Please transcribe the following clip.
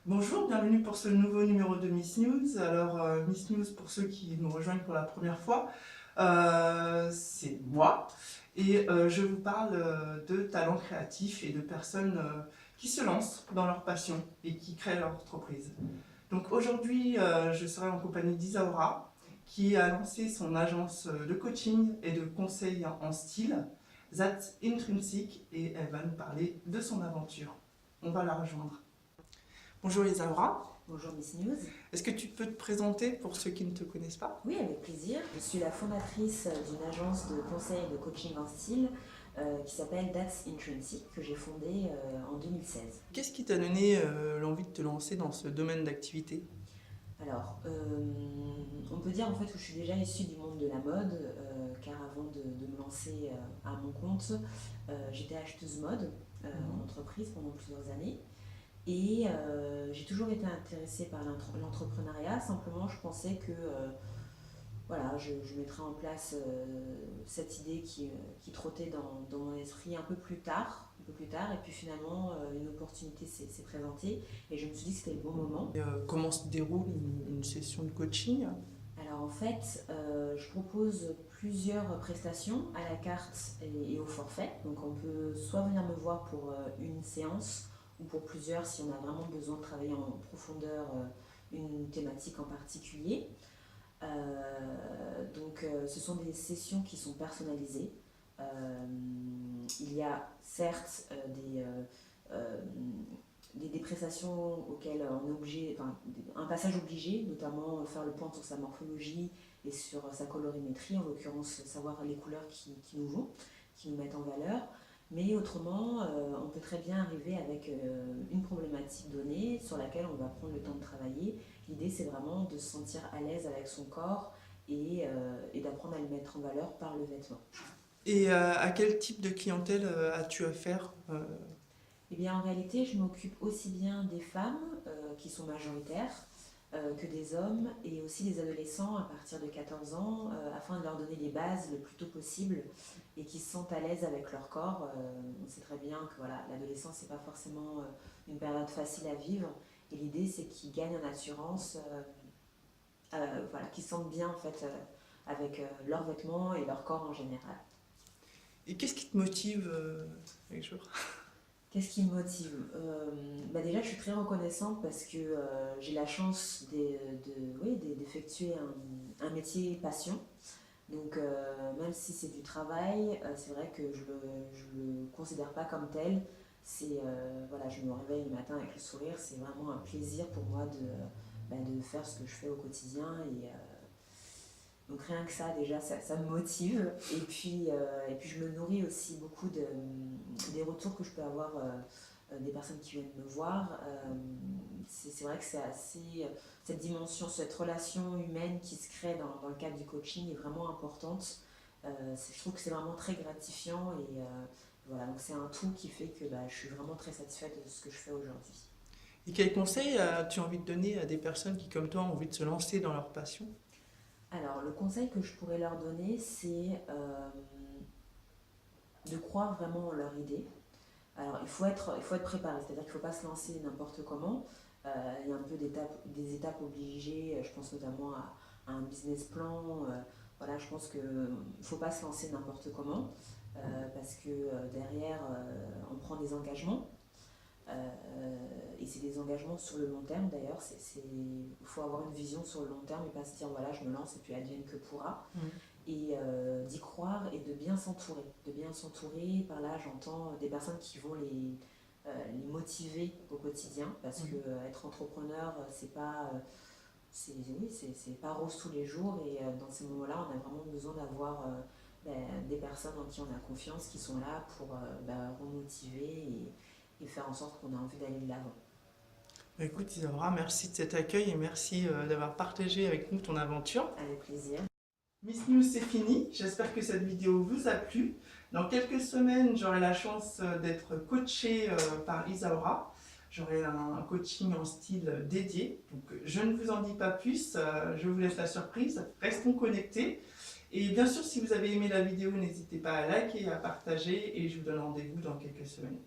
Bonjour, bienvenue pour ce nouveau numéro de Miss News. Alors, Miss News, pour ceux qui nous rejoignent pour la première fois, c'est moi. Et je vous parle de talents créatifs et de personnes qui se lancent dans leur passion et qui créent leur entreprise. Donc aujourd'hui, je serai en compagnie d'Isaura, qui a lancé son agence de coaching et de conseil en style, That's Intrinsic, et elle va nous parler de son aventure. On va la rejoindre. Bonjour Isaura. Bonjour Miss News. Est-ce que tu peux te présenter pour ceux qui ne te connaissent pas? Oui, avec plaisir. Je suis la fondatrice d'une agence de conseil et de coaching en style qui s'appelle That's Intrinsic, que j'ai fondée en 2016. Qu'est-ce qui t'a donné l'envie de te lancer dans ce domaine d'activité? Alors, on peut dire en fait que je suis déjà issue du monde de la mode, car avant de me lancer à mon compte, j'étais acheteuse mode en entreprise pendant plusieurs années. Et j'ai toujours été intéressée par l'entrepreneuriat, simplement je pensais que voilà, je mettrais en place cette idée qui trottait dans mon esprit un peu plus tard, et puis finalement une opportunité s'est présentée et je me suis dit que c'était le bon moment. Comment se déroule une session de coaching? Alors en fait, je propose plusieurs prestations à la carte et au forfait. Donc on peut soit venir me voir pour une séance ou pour plusieurs si on a vraiment besoin de travailler en profondeur une thématique en particulier. Ce sont des sessions qui sont personnalisées. Il y a certes des prestations auxquelles on est obligé, enfin, un passage obligé, notamment faire le point sur sa morphologie et sur sa colorimétrie, en l'occurrence savoir les couleurs qui nous vont, qui nous mettent en valeur. Mais autrement, on peut très bien arriver avec une problématique donnée sur laquelle on va prendre le temps de travailler. L'idée, c'est vraiment de se sentir à l'aise avec son corps et d'apprendre à le mettre en valeur par le vêtement. Et à quel type de clientèle as-tu affaire? Eh bien, en réalité, je m'occupe aussi bien des femmes qui sont majoritaires que des hommes et aussi des adolescents à partir de 14 ans afin de leur donner les bases le plus tôt possible et qu'ils se sentent à l'aise avec leur corps. On sait très bien que voilà, l'adolescence, c'est pas forcément une période facile à vivre et l'idée, c'est qu'ils gagnent en assurance, voilà, qu'ils se sentent bien en fait avec leurs vêtements et leur corps en général. Et qu'est-ce qui te motive chaque jour? Qu'est-ce qui me motive? Déjà, je suis très reconnaissante parce que j'ai la chance oui, d'effectuer un métier passion. Donc, même si c'est du travail, c'est vrai que je ne le considère pas comme tel. Voilà, je me réveille le matin avec le sourire. C'est vraiment un plaisir pour moi de faire ce que je fais au quotidien. Donc rien que ça, déjà, ça me motive. Et puis je me nourris aussi beaucoup des retours que je peux avoir des personnes qui viennent me voir. C'est vrai que c'est assez... Cette dimension, cette relation humaine qui se crée dans le cadre du coaching est vraiment importante. Je trouve que c'est vraiment très gratifiant. Et voilà, donc c'est un tout qui fait que je suis vraiment très satisfaite de ce que je fais aujourd'hui. Et quels conseils as-tu envie de donner à des personnes qui, comme toi, ont envie de se lancer dans leur passion? Alors, le conseil que je pourrais leur donner, c'est de croire vraiment en leur idée. Alors, il faut être préparé, c'est-à-dire qu'il ne faut pas se lancer n'importe comment. Il y a un peu des étapes obligées, je pense notamment à un business plan. Voilà, je pense qu'il ne faut pas se lancer n'importe comment, parce que derrière, on prend des engagements. Et c'est des engagements sur le long terme d'ailleurs. Il faut avoir une vision sur le long terme et pas se dire voilà, je me lance et puis advienne que pourra. Et d'y croire et de bien s'entourer. De bien s'entourer, par là j'entends des personnes qui vont les motiver au quotidien parce que être entrepreneur, c'est pas, oui, c'est pas rose tous les jours et dans ces moments-là, on a vraiment besoin d'avoir des personnes en qui on a confiance qui sont là pour remotiver et faire en sorte qu'on a envie d'aller de l'avant. Écoute Isadora, merci de cet accueil et merci d'avoir partagé avec nous ton aventure. Avec plaisir. Miss News, c'est fini. J'espère que cette vidéo vous a plu. Dans quelques semaines, j'aurai la chance d'être coachée par Isaura. J'aurai un coaching en style dédié. Donc, je ne vous en dis pas plus. Je vous laisse la surprise. Restons connectés. Et bien sûr, si vous avez aimé la vidéo, n'hésitez pas à liker et à partager. Et je vous donne rendez-vous dans quelques semaines.